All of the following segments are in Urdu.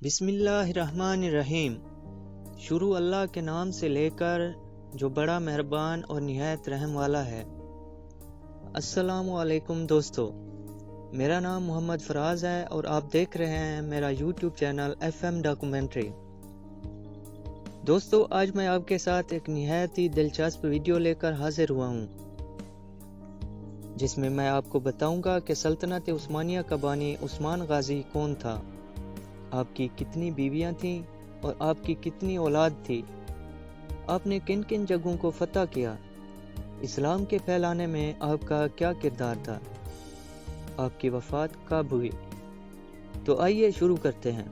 بسم اللہ الرحمن الرحیم۔ شروع اللہ کے نام سے لے کر جو بڑا مہربان اور نہایت رحم والا ہے۔ السلام علیکم دوستو، میرا نام محمد فراز ہے اور آپ دیکھ رہے ہیں میرا یوٹیوب چینل FM ڈاکومنٹری۔ دوستو، آج میں آپ کے ساتھ ایک نہایت ہی دلچسپ ویڈیو لے کر حاضر ہوا ہوں، جس میں میں آپ کو بتاؤں گا کہ سلطنت عثمانیہ کا بانی عثمان غازی کون تھا، آپ کی کتنی بیویاں تھیں اور آپ کی کتنی اولاد تھی، آپ نے کن کن جگہوں کو فتح کیا، اسلام کے پھیلانے میں آپ کا کیا کردار تھا، آپ کی وفات کب ہوئی۔ تو آئیے شروع کرتے ہیں۔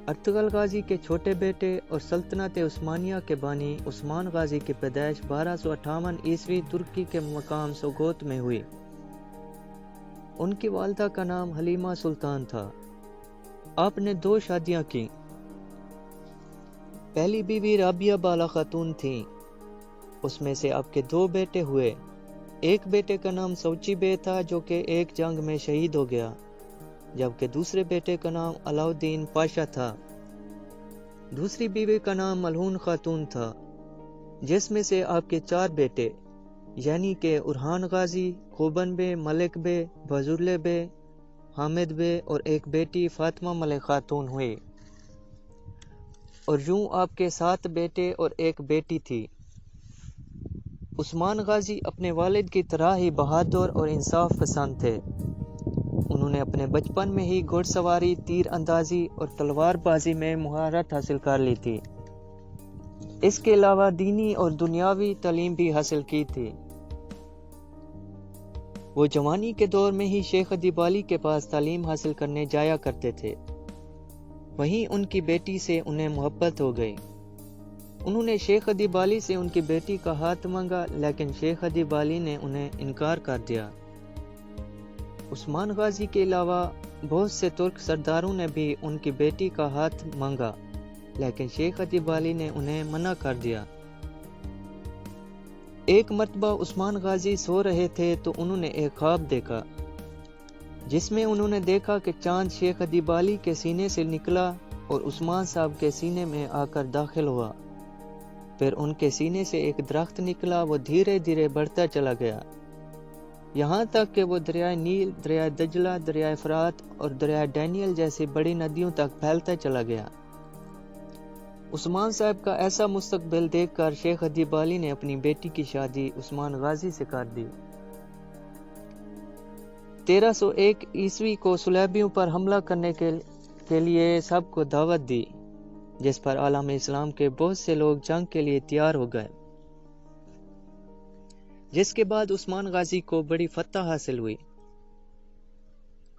ارطغرل غازی کے چھوٹے بیٹے اور سلطنت عثمانیہ کے بانی عثمان غازی کی پیدائش 1258 عیسوی ترکی کے مقام سوگوت میں ہوئی۔ ان کی والدہ کا نام حلیمہ سلطان تھا۔ آپ نے 2 شادیاں کی۔ پہلی بیوی رابعہ بالا خاتون تھیں، اس میں سے آپ کے 2 بیٹے ہوئے۔ ایک بیٹے کا نام سوچی بے تھا جو کہ ایک جنگ میں شہید ہو گیا، جبکہ دوسرے بیٹے کا نام علاؤالدین پاشا تھا۔ دوسری بیوی کا نام ملہون خاتون تھا، جس میں سے آپ کے 4 بیٹے یعنی کہ ارحان غازی، خوبن بے، ملک بے، بزرلے بے، حامد بے اور ایک بیٹی فاطمہ ملک خاتون ہوئی، اور یوں آپ کے 7 بیٹے اور ایک بیٹی تھی۔ عثمان غازی اپنے والد کی طرح ہی بہادر اور انصاف پسند تھے۔ انہوں نے اپنے بچپن میں ہی گھڑ سواری، تیر اندازی اور تلوار بازی میں مہارت حاصل کر لی تھی۔ اس کے علاوہ دینی اور دنیاوی تعلیم بھی حاصل کی تھی۔ وہ جوانی کے دور میں ہی شیخ ادیب علی کے پاس تعلیم حاصل کرنے جایا کرتے تھے۔ وہیں ان کی بیٹی سے انہیں محبت ہو گئی۔ انہوں نے شیخ ادیب علی سے ان کی بیٹی کا ہاتھ مانگا، لیکن شیخ ادیب علی نے انہیں انکار کر دیا۔ عثمان غازی کے علاوہ بہت سے ترک سرداروں نے بھی ان کی بیٹی کا ہاتھ مانگا، لیکن شیخ ادیب علی نے انہیں منع کر دیا۔ ایک مرتبہ عثمان غازی سو رہے تھے تو انہوں نے ایک خواب دیکھا، جس میں انہوں نے دیکھا کہ چاند شیخ ادیب علی کے سینے سے نکلا اور عثمان صاحب کے سینے میں آ کر داخل ہوا۔ پھر ان کے سینے سے ایک درخت نکلا، وہ دھیرے دھیرے بڑھتا چلا گیا، یہاں تک کہ وہ دریائے نیل، دریائے دجلہ، دریائے فرات اور دریائے ڈینیل جیسی بڑی ندیوں تک پھیلتا چلا گیا۔ عثمان صاحب کا ایسا مستقبل دیکھ کر شیخ ادیب علی نے اپنی بیٹی کی شادی عثمان غازی سے کر دی۔ 1301 عیسوی کو صلیبیوں پر حملہ کرنے کے لیے سب کو دعوت دی، جس پر عالم اسلام کے بہت سے لوگ جنگ کے لیے تیار ہو گئے، جس کے بعد عثمان غازی کو بڑی فتح حاصل ہوئی۔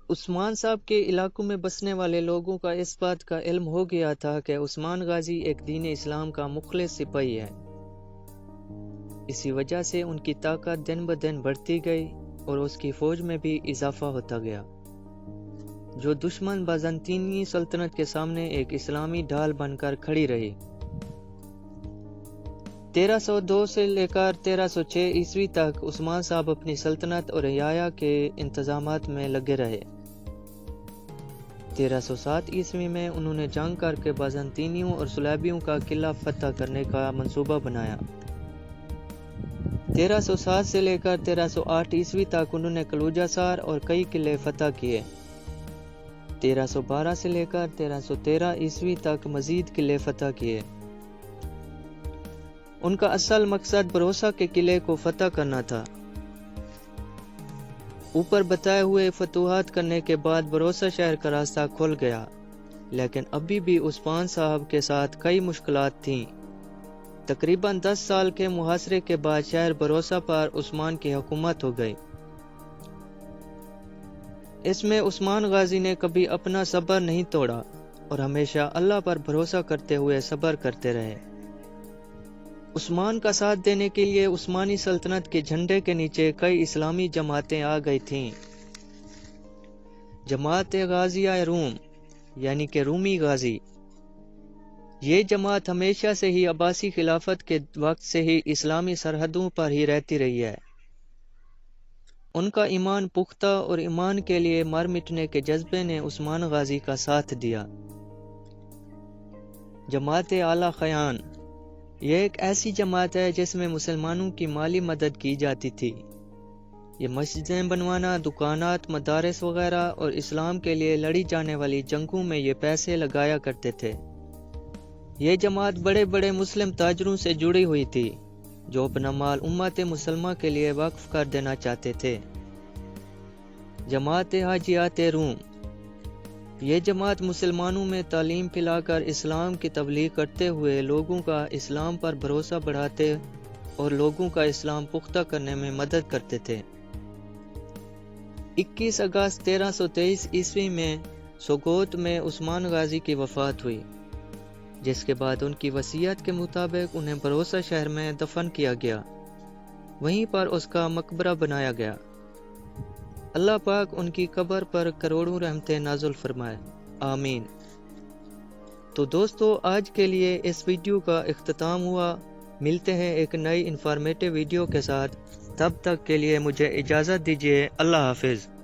عثمان صاحب کے علاقوں میں بسنے والے لوگوں کا اس بات کا علم ہو گیا تھا کہ عثمان غازی ایک دین اسلام کا مخلص سپاہی ہے۔ اسی وجہ سے ان کی طاقت دن بدن بڑھتی گئی اور اس کی فوج میں بھی اضافہ ہوتا گیا، جو دشمن بازنطینی سلطنت کے سامنے ایک اسلامی ڈھال بن کر کھڑی رہی۔ 1302 سے لے کر 1306 عیسوی تک عثمان صاحب اپنی سلطنت اور رعایا کے انتظامات میں لگے رہے۔ 1307 عیسوی میں انہوں نے جنگ کر کے بازنطینیوں اور صلیبیوں کا قلعہ فتح کرنے کا منصوبہ بنایا۔ 1307 سے لے کر 1308 عیسوی تک انہوں نے کلوجہ سار اور کئی قلعے فتح کیے۔ 1312 سے لے کر 1313 عیسوی تک مزید قلعے فتح کیے۔ ان کا اصل مقصد بھروسہ کے قلعے کو فتح کرنا تھا۔ اوپر بتائے ہوئے فتوحات کرنے کے بعد بھروسہ شہر کا راستہ کھل گیا، لیکن ابھی بھی عثمان صاحب کے ساتھ کئی مشکلات تھیں۔ تقریباً 10 سال کے محاصرے کے بعد شہر بھروسہ پر عثمان کی حکومت ہو گئی۔ اس میں عثمان غازی نے کبھی اپنا صبر نہیں توڑا اور ہمیشہ اللہ پر بھروسہ کرتے ہوئے صبر کرتے رہے۔ عثمان کا ساتھ دینے کے لیے عثمانی سلطنت کے جھنڈے کے نیچے کئی اسلامی جماعتیں آ گئی تھیں۔ جماعت غازیہ روم یعنی کہ رومی غازی، یہ جماعت ہمیشہ سے ہی عباسی خلافت کے وقت سے ہی اسلامی سرحدوں پر ہی رہتی رہی ہے۔ ان کا ایمان پختہ اور ایمان کے لیے مر مٹنے کے جذبے نے عثمان غازی کا ساتھ دیا۔ جماعت اعلیٰ خیان، یہ ایک ایسی جماعت ہے جس میں مسلمانوں کی مالی مدد کی جاتی تھی۔ یہ مسجدیں بنوانا، دکانات، مدارس وغیرہ اور اسلام کے لیے لڑی جانے والی جنگوں میں یہ پیسے لگایا کرتے تھے۔ یہ جماعت بڑے بڑے مسلم تاجروں سے جڑی ہوئی تھی جو اپنا مال امت مسلمہ کے لیے وقف کر دینا چاہتے تھے۔ جماعت حاجیات روم، یہ جماعت مسلمانوں میں تعلیم پھیلا کر اسلام کی تبلیغ کرتے ہوئے لوگوں کا اسلام پر بھروسہ بڑھاتے اور لوگوں کا اسلام پختہ کرنے میں مدد کرتے تھے۔ 21 اگست 1323 عیسوی میں سوگوت میں عثمان غازی کی وفات ہوئی، جس کے بعد ان کی وصیت کے مطابق انہیں بھروسہ شہر میں دفن کیا گیا، وہیں پر اس کا مقبرہ بنایا گیا۔ اللہ پاک ان کی قبر پر کروڑوں رحمتیں نازل فرمائے، آمین۔ تو دوستو، آج کے لیے اس ویڈیو کا اختتام ہوا۔ ملتے ہیں ایک نئی انفارمیٹیو ویڈیو کے ساتھ، تب تک کے لیے مجھے اجازت دیجیے۔ اللہ حافظ۔